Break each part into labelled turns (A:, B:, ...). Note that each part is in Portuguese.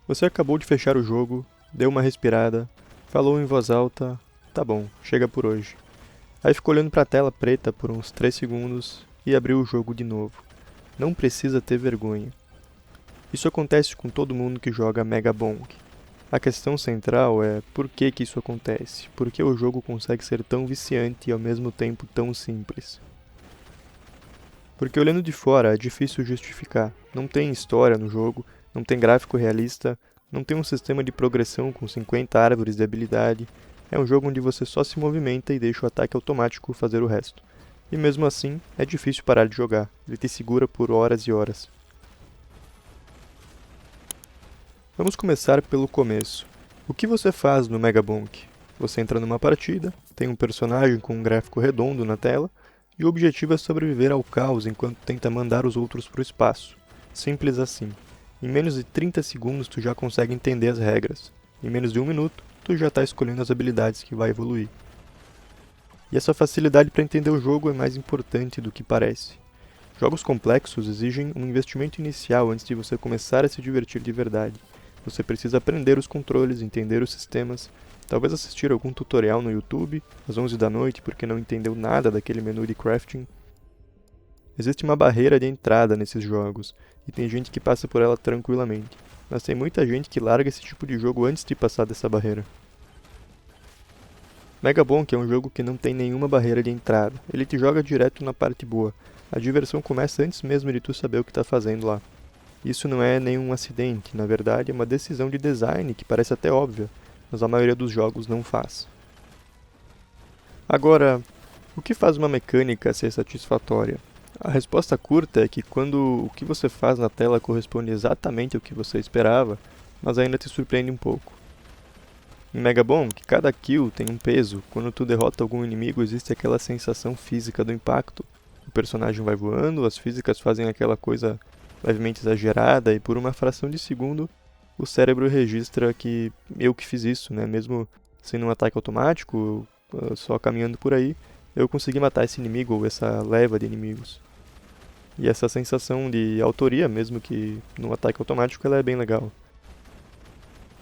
A: Você acabou de fechar o jogo, deu uma respirada, falou em voz alta, tá bom, chega por hoje. Aí ficou olhando para a tela preta por uns 3 segundos e abriu o jogo de novo. Não precisa ter vergonha. Isso acontece com todo mundo que joga Mega Bonk. A questão central é por que isso acontece? Por que o jogo consegue ser tão viciante e ao mesmo tempo tão simples? Porque olhando de fora é difícil justificar. Não tem história no jogo, não tem gráfico realista, não tem um sistema de progressão com 50 árvores de habilidade. É um jogo onde você só se movimenta e deixa o ataque automático fazer o resto. E mesmo assim, é difícil parar de jogar. Ele te segura por horas e horas. Vamos começar pelo começo. O que você faz no Mega Bonk? Você entra numa partida, tem um personagem com um gráfico redondo na tela, e o objetivo é sobreviver ao caos enquanto tenta mandar os outros para o espaço. Simples assim. Em menos de 30 segundos tu já consegue entender as regras. Em menos de 1 minuto, tu já está escolhendo as habilidades que vai evoluir. E essa facilidade para entender o jogo é mais importante do que parece. Jogos complexos exigem um investimento inicial antes de você começar a se divertir de verdade. Você precisa aprender os controles, entender os sistemas, talvez assistir algum tutorial no YouTube às 11 da noite porque não entendeu nada daquele menu de crafting. Existe uma barreira de entrada nesses jogos, e tem gente que passa por ela tranquilamente, mas tem muita gente que larga esse tipo de jogo antes de passar dessa barreira. Mega Bonk é um jogo que não tem nenhuma barreira de entrada, ele te joga direto na parte boa. A diversão começa antes mesmo de tu saber o que está fazendo lá. Isso não é nenhum acidente, na verdade é uma decisão de design que parece até óbvia, mas a maioria dos jogos não faz. Agora, o que faz uma mecânica ser satisfatória? A resposta curta é que quando o que você faz na tela corresponde exatamente ao que você esperava, mas ainda te surpreende um pouco. Em Mega Bonk, cada kill tem um peso. Quando tu derrota algum inimigo, existe aquela sensação física do impacto. O personagem vai voando, as físicas fazem aquela coisa levemente exagerada e por uma fração de segundo o cérebro registra que eu que fiz isso, né? Mesmo sendo um ataque automático, só caminhando por aí, eu consegui matar esse inimigo ou essa leva de inimigos. E essa sensação de autoria, mesmo que no ataque automático, ela é bem legal.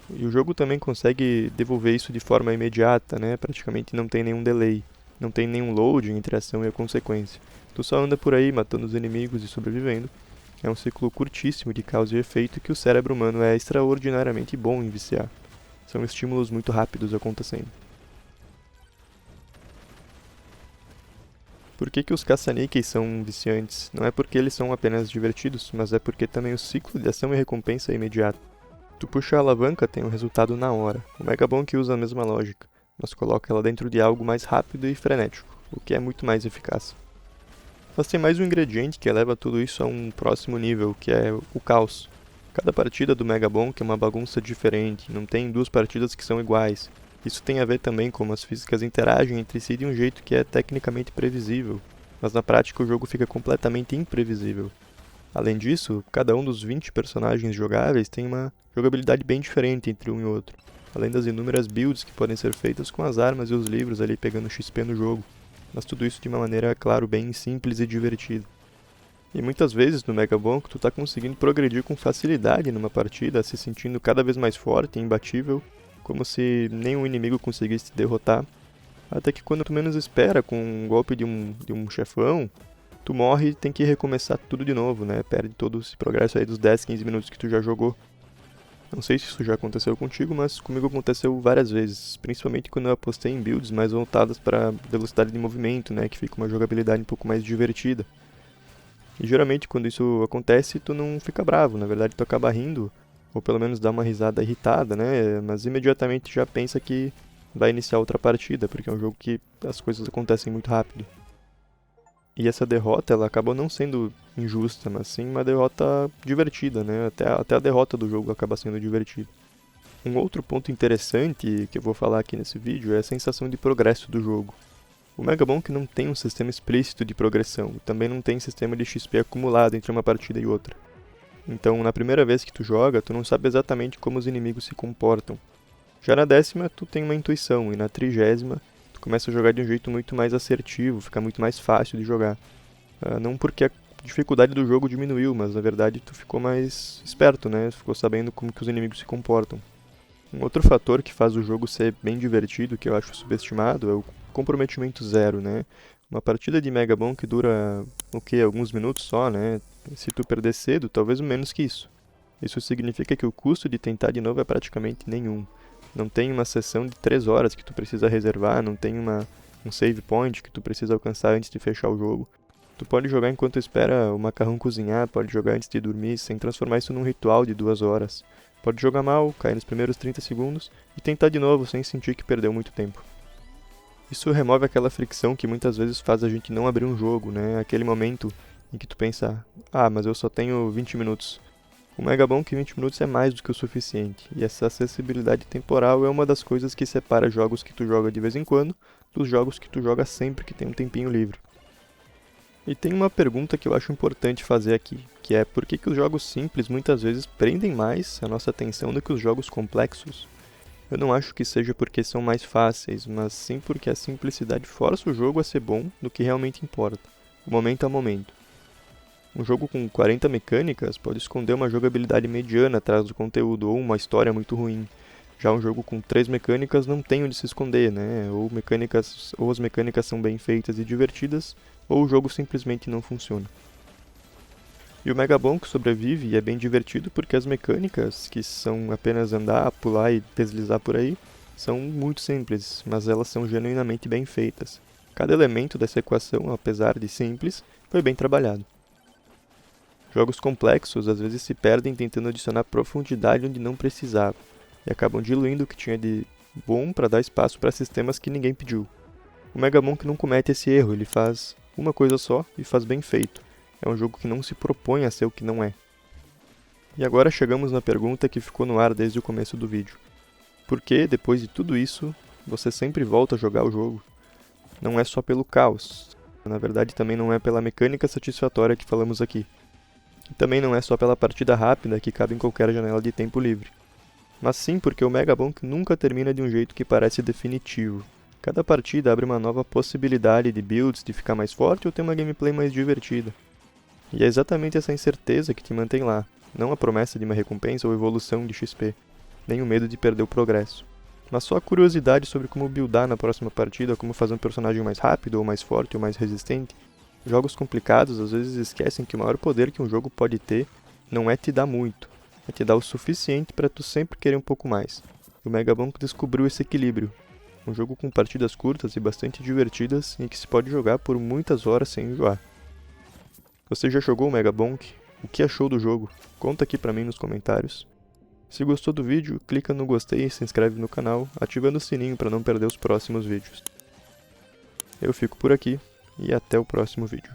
A: E o jogo também consegue devolver isso de forma imediata, né? Praticamente não tem nenhum delay, não tem nenhum load entre a ação e a consequência. Tu só anda por aí matando os inimigos e sobrevivendo. É um ciclo curtíssimo de causa e efeito que o cérebro humano é extraordinariamente bom em viciar. São estímulos muito rápidos acontecendo. Por que os caça-níqueis são viciantes? Não é porque eles são apenas divertidos, mas é porque também o ciclo de ação e recompensa é imediato. Tu puxa a alavanca, tem um resultado na hora. O Mega Bonk usa a mesma lógica, mas coloca ela dentro de algo mais rápido e frenético, o que é muito mais eficaz. Mas tem mais um ingrediente que eleva tudo isso a um próximo nível, que é o caos. Cada partida do Mega Bonk é uma bagunça diferente, não tem duas partidas que são iguais. Isso tem a ver também com como as físicas interagem entre si de um jeito que é tecnicamente previsível, mas na prática o jogo fica completamente imprevisível. Além disso, cada um dos 20 personagens jogáveis tem uma jogabilidade bem diferente entre um e outro, além das inúmeras builds que podem ser feitas com as armas e os livros ali pegando XP no jogo, mas tudo isso de uma maneira, claro, bem simples e divertida. E muitas vezes no Mega Bonk tu tá conseguindo progredir com facilidade numa partida, se sentindo cada vez mais forte e imbatível, como se nenhum inimigo conseguisse te derrotar, até que quando tu menos espera, com um golpe de um chefão, tu morre e tem que recomeçar tudo de novo, né? Perde todo esse progresso aí dos 10, 15 minutos que tu já jogou. Não sei se isso já aconteceu contigo, mas comigo aconteceu várias vezes, principalmente quando eu apostei em builds mais voltadas para velocidade de movimento, né? Que fica uma jogabilidade um pouco mais divertida. E geralmente quando isso acontece, tu não fica bravo, na verdade tu acaba rindo, ou pelo menos dá uma risada irritada, né? Mas imediatamente já pensa que vai iniciar outra partida, porque é um jogo que as coisas acontecem muito rápido. E essa derrota, ela acabou não sendo injusta, mas sim uma derrota divertida, né? Até a derrota do jogo acaba sendo divertida. Um outro ponto interessante que eu vou falar aqui nesse vídeo é a sensação de progresso do jogo. O Mega Bonk não tem um sistema explícito de progressão, também não tem sistema de XP acumulado entre uma partida e outra. Então, na primeira vez que tu joga, tu não sabe exatamente como os inimigos se comportam. Já na 10ª, tu tem uma intuição, e na 30ª, tu começa a jogar de um jeito muito mais assertivo, fica muito mais fácil de jogar. Não porque dificuldade do jogo diminuiu, mas na verdade tu ficou mais esperto, né? Ficou sabendo como que os inimigos se comportam. Um outro fator que faz o jogo ser bem divertido, que eu acho subestimado, é o comprometimento zero, né? Uma partida de Mega Bonk dura, o quê? Alguns minutos só, né? Se tu perder cedo, talvez menos que isso. Isso significa que o custo de tentar de novo é praticamente nenhum. Não tem uma sessão de 3 horas que tu precisa reservar, não tem um save point que tu precisa alcançar antes de fechar o jogo. Tu pode jogar enquanto espera o macarrão cozinhar, pode jogar antes de dormir, sem transformar isso num ritual de 2 horas. Pode jogar mal, cair nos primeiros 30 segundos e tentar de novo sem sentir que perdeu muito tempo. Isso remove aquela fricção que muitas vezes faz a gente não abrir um jogo, né? Aquele momento em que tu pensa, mas eu só tenho 20 minutos. O Mega Bonk 20 minutos é mais do que o suficiente, e essa acessibilidade temporal é uma das coisas que separa jogos que tu joga de vez em quando dos jogos que tu joga sempre que tem um tempinho livre. E tem uma pergunta que eu acho importante fazer aqui, que é por que os jogos simples muitas vezes prendem mais a nossa atenção do que os jogos complexos? Eu não acho que seja porque são mais fáceis, mas sim porque a simplicidade força o jogo a ser bom no que realmente importa, o momento a momento. Um jogo com 40 mecânicas pode esconder uma jogabilidade mediana atrás do conteúdo ou uma história muito ruim. Já um jogo com 3 mecânicas não tem onde se esconder, né? Ou as mecânicas são bem feitas e divertidas, ou o jogo simplesmente não funciona. E o Mega Bonk sobrevive e é bem divertido porque as mecânicas, que são apenas andar, pular e deslizar por aí, são muito simples, mas elas são genuinamente bem feitas. Cada elemento dessa equação, apesar de simples, foi bem trabalhado. Jogos complexos às vezes se perdem tentando adicionar profundidade onde não precisava, e acabam diluindo o que tinha de bom para dar espaço para sistemas que ninguém pediu. O Mega Bonk não comete esse erro, ele faz uma coisa só e faz bem feito. É um jogo que não se propõe a ser o que não é. E agora chegamos na pergunta que ficou no ar desde o começo do vídeo. Por que, depois de tudo isso, você sempre volta a jogar o jogo? Não é só pelo caos, na verdade também não é pela mecânica satisfatória que falamos aqui. E também não é só pela partida rápida que cabe em qualquer janela de tempo livre. Mas sim porque o Mega Bonk nunca termina de um jeito que parece definitivo. Cada partida abre uma nova possibilidade de builds, de ficar mais forte ou ter uma gameplay mais divertida. E é exatamente essa incerteza que te mantém lá, não a promessa de uma recompensa ou evolução de XP, nem o medo de perder o progresso. Mas só a curiosidade sobre como buildar na próxima partida, como fazer um personagem mais rápido, ou mais forte, ou mais resistente. Jogos complicados às vezes esquecem que o maior poder que um jogo pode ter não é te dar muito, é te dar o suficiente para tu sempre querer um pouco mais. O Mega Bonk descobriu esse equilíbrio. Um jogo com partidas curtas e bastante divertidas em que se pode jogar por muitas horas sem enjoar. Você já jogou o Mega Bonk? O que achou do jogo? Conta aqui pra mim nos comentários. Se gostou do vídeo, clica no gostei e se inscreve no canal, ativando o sininho para não perder os próximos vídeos. Eu fico por aqui e até o próximo vídeo.